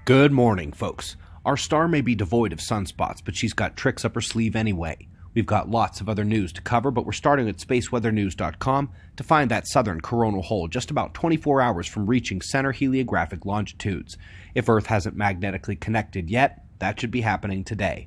Good morning, folks. Our star may be devoid of sunspots, but she's got tricks up her sleeve anyway. We've got lots of other news to cover, but we're starting at spaceweathernews.com to find that southern coronal hole just about 24 hours from reaching center heliographic longitudes. If Earth hasn't magnetically connected yet, that should be happening today.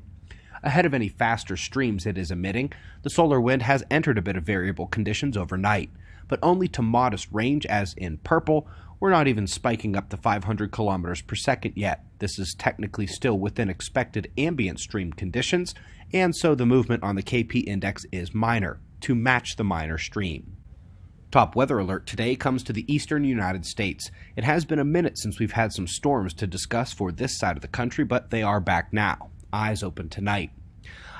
Ahead of any faster streams it is emitting, the solar wind has entered a bit of variable conditions overnight, but only to modest range as in purple. We're not even spiking up to 500 kilometers per second yet. This is technically still within expected ambient stream conditions, and so the movement on the KP index is minor, to match the minor stream. Top weather alert today comes to the eastern United States. It has been a minute since we've had some storms to discuss for this side of the country, but they are back now. Eyes open tonight.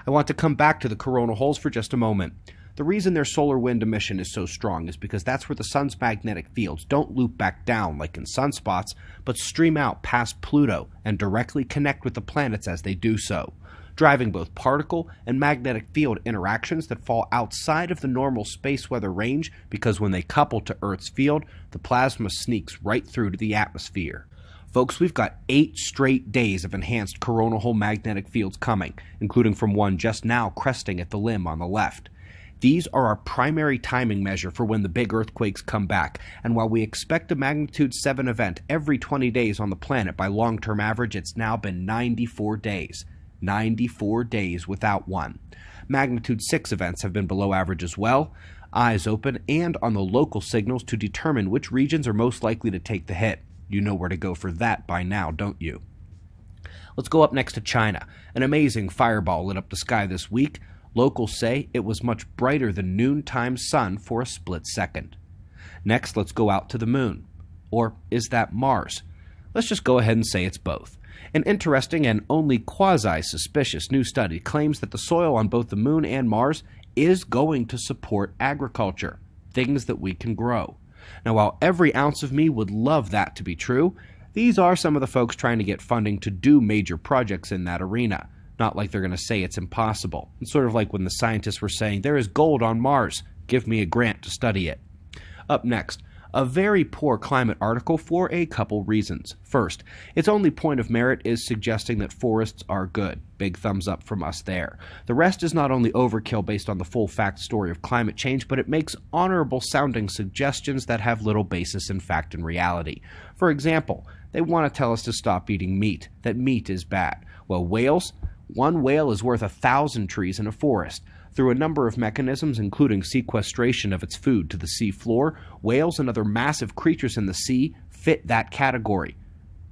I want to come back to the coronal holes for just a moment. The reason their solar wind emission is so strong is because that's where the sun's magnetic fields don't loop back down like in sunspots, but stream out past Pluto and directly connect with the planets as they do so, driving both particle and magnetic field interactions that fall outside of the normal space weather range because when they couple to Earth's field, the plasma sneaks right through to the atmosphere. Folks, we've got 8 straight days of enhanced coronal hole magnetic fields coming, including from one just now cresting at the limb on the left. These are our primary timing measure for when the big earthquakes come back, and while we expect a magnitude 7 event every 20 days on the planet by long-term average, it's now been 94 days. 94 days without one. Magnitude 6 events have been below average as well. Eyes open and on the local signals to determine which regions are most likely to take the hit. You know where to go for that by now, don't you? Let's go up next to China. An amazing fireball lit up the sky this week. Locals say it was much brighter than noontime sun for a split second. Next, let's go out to the moon. Or is that Mars? Let's just go ahead and say it's both. An interesting and only quasi-suspicious new study claims that the soil on both the moon and Mars is going to support agriculture, things that we can grow. Now, while every ounce of me would love that to be true, these are some of the folks trying to get funding to do major projects in that arena. Not like they're going to say it's impossible. It's sort of like when the scientists were saying, there is gold on Mars, give me a grant to study it. Up next, a very poor climate article for a couple reasons. First, its only point of merit is suggesting that forests are good. Big thumbs up from us there. The rest is not only overkill based on the full fact story of climate change, but it makes honorable sounding suggestions that have little basis in fact and reality. For example, they want to tell us to stop eating meat, that meat is bad. Well, whales? One whale is worth 1,000 trees in a forest. Through a number of mechanisms, including sequestration of its food to the sea floor, whales and other massive creatures in the sea fit that category.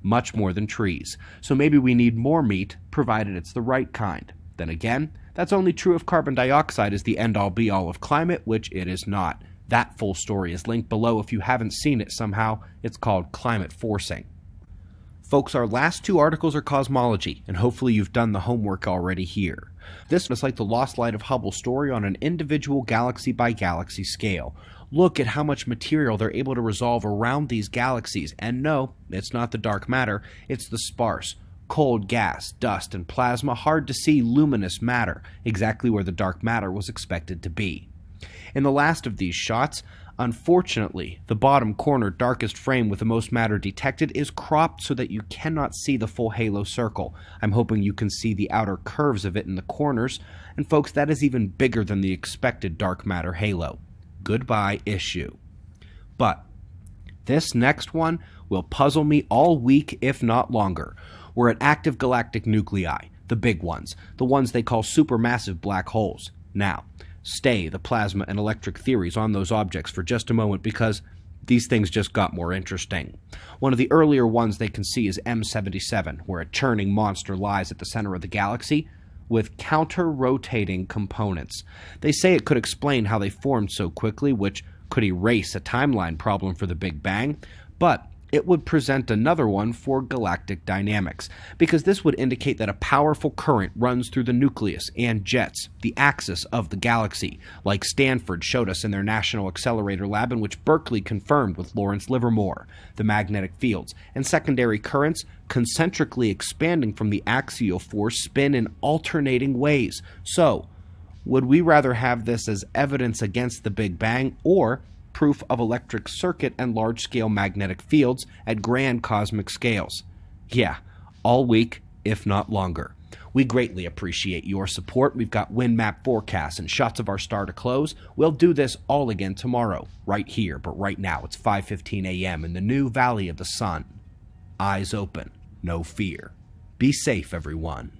Much more than trees. So maybe we need more meat, provided it's the right kind. Then again, that's only true if carbon dioxide is the end-all be-all of climate, which it is not. That full story is linked below if you haven't seen it somehow. It's called Climate Forcing. Folks, our last 2 articles are cosmology, and hopefully you've done the homework already here. This is like the Lost Light of Hubble story on an individual galaxy-by-galaxy scale. Look at how much material they're able to resolve around these galaxies, and no, it's not the dark matter, it's the sparse, cold gas, dust, and plasma, hard-to-see luminous matter, exactly where the dark matter was expected to be. In the last of these shots, unfortunately, the bottom corner darkest frame with the most matter detected is cropped so that you cannot see the full halo circle. I'm hoping you can see the outer curves of it in the corners, and folks, that is even bigger than the expected dark matter halo. Goodbye, issue. But this next one will puzzle me all week, if not longer. We're at active galactic nuclei, the big ones, the ones they call supermassive black holes. Now, stay the plasma and electric theories on those objects for just a moment because these things just got more interesting. One of the earlier ones they can see is M77, where a churning monster lies at the center of the galaxy with counter-rotating components. They say it could explain how they formed so quickly, which could erase a timeline problem for the Big Bang, but it would present another one for galactic dynamics, because this would indicate that a powerful current runs through the nucleus and jets, the axis of the galaxy, like Stanford showed us in their National Accelerator Lab, and which Berkeley confirmed with Lawrence Livermore. The magnetic fields and secondary currents concentrically expanding from the axial force spin in alternating ways. So, would we rather have this as evidence against the Big Bang, or proof of electric circuit and large-scale magnetic fields at grand cosmic scales? Yeah, all week, if not longer. We greatly appreciate your support. We've got wind map forecasts and shots of our star to close. We'll do this all again tomorrow, right here, but right now it's 5:15 a.m. in the new Valley of the Sun. Eyes open, no fear. Be safe, everyone.